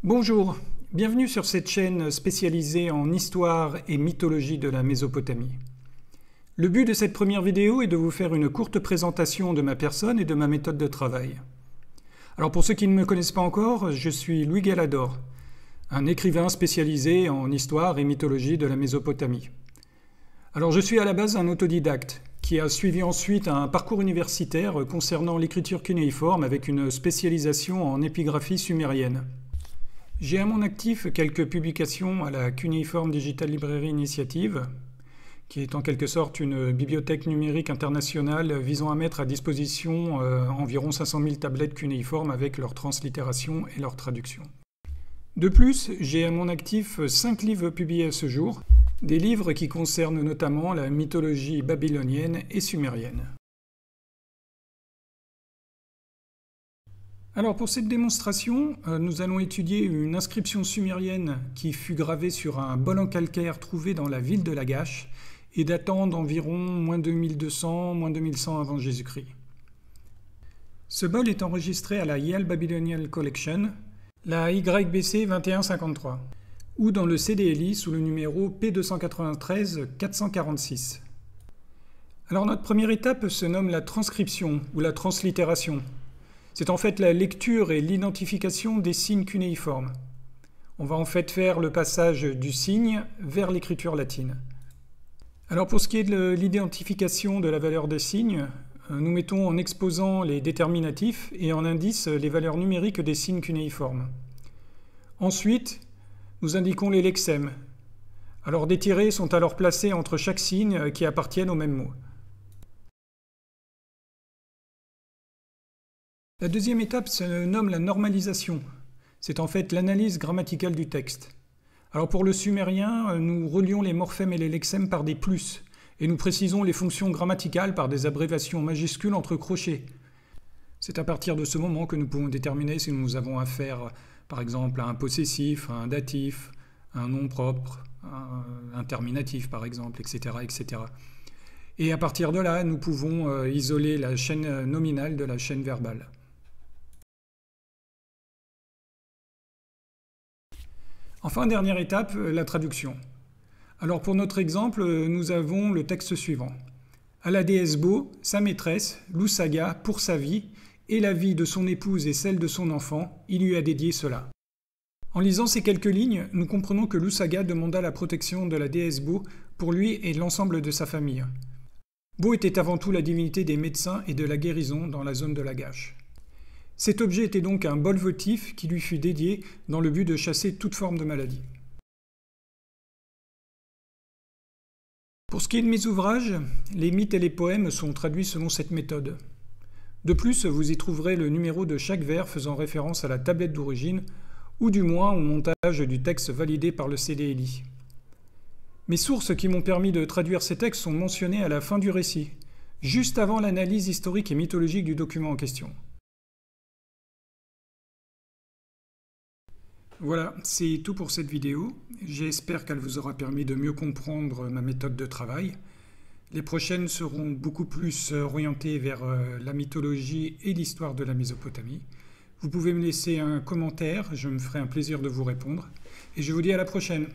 Bonjour, bienvenue sur cette chaîne spécialisée en histoire et mythologie de la Mésopotamie. Le but de cette première vidéo est de vous faire une courte présentation de ma personne et de ma méthode de travail. Alors pour ceux qui ne me connaissent pas encore, je suis Louis Galador, un écrivain spécialisé en histoire et mythologie de la Mésopotamie. Alors je suis à la base un autodidacte qui a suivi ensuite un parcours universitaire concernant l'écriture cunéiforme avec une spécialisation en épigraphie sumérienne. J'ai à mon actif quelques publications à la Cuneiform Digital Library Initiative, qui est en quelque sorte une bibliothèque numérique internationale visant à mettre à disposition environ 500 000 tablettes cunéiformes avec leur translittération et leur traduction. De plus, j'ai à mon actif 5 livres publiés à ce jour, des livres qui concernent notamment la mythologie babylonienne et sumérienne. Alors pour cette démonstration, nous allons étudier une inscription sumérienne qui fut gravée sur un bol en calcaire trouvé dans la ville de Lagash et datant d'environ moins 2200, moins 2100 avant Jésus-Christ. Ce bol est enregistré à la Yale Babylonian Collection, la YBC 2153, ou dans le CDLI sous le numéro P293 446. Alors notre première étape se nomme la transcription ou la translittération. C'est en fait la lecture et l'identification des signes cunéiformes. On va en fait faire le passage du signe vers l'écriture latine. Alors pour ce qui est de l'identification de la valeur des signes, nous mettons en exposant les déterminatifs et en indice les valeurs numériques des signes cunéiformes. Ensuite, nous indiquons les lexèmes. Alors des tirets sont alors placés entre chaque signe qui appartiennent au même mot. La deuxième étape se nomme la normalisation. C'est en fait l'analyse grammaticale du texte. Alors pour le sumérien, nous relions les morphèmes et les lexèmes par des plus, et nous précisons les fonctions grammaticales par des abréviations majuscules entre crochets. C'est à partir de ce moment que nous pouvons déterminer si nous avons affaire, par exemple, à un possessif, à un datif, à un nom propre, à un terminatif, par exemple, etc., etc. Et à partir de là, nous pouvons isoler la chaîne nominale de la chaîne verbale. Enfin, dernière étape, la traduction. Alors pour notre exemple, nous avons le texte suivant. À la déesse Bo, sa maîtresse, Lusaga, pour sa vie, et la vie de son épouse et celle de son enfant, il lui a dédié cela. En lisant ces quelques lignes, nous comprenons que Lusaga demanda la protection de la déesse Bo pour lui et l'ensemble de sa famille. Bo était avant tout la divinité des médecins et de la guérison dans la zone de Lagash. Cet objet était donc un bol votif qui lui fut dédié dans le but de chasser toute forme de maladie. Pour ce qui est de mes ouvrages, les mythes et les poèmes sont traduits selon cette méthode. De plus, vous y trouverez le numéro de chaque vers faisant référence à la tablette d'origine, ou du moins au montage du texte validé par le CDLI. Mes sources qui m'ont permis de traduire ces textes sont mentionnées à la fin du récit, juste avant l'analyse historique et mythologique du document en question. Voilà, c'est tout pour cette vidéo. J'espère qu'elle vous aura permis de mieux comprendre ma méthode de travail. Les prochaines seront beaucoup plus orientées vers la mythologie et l'histoire de la Mésopotamie. Vous pouvez me laisser un commentaire, je me ferai un plaisir de vous répondre. Et je vous dis à la prochaine.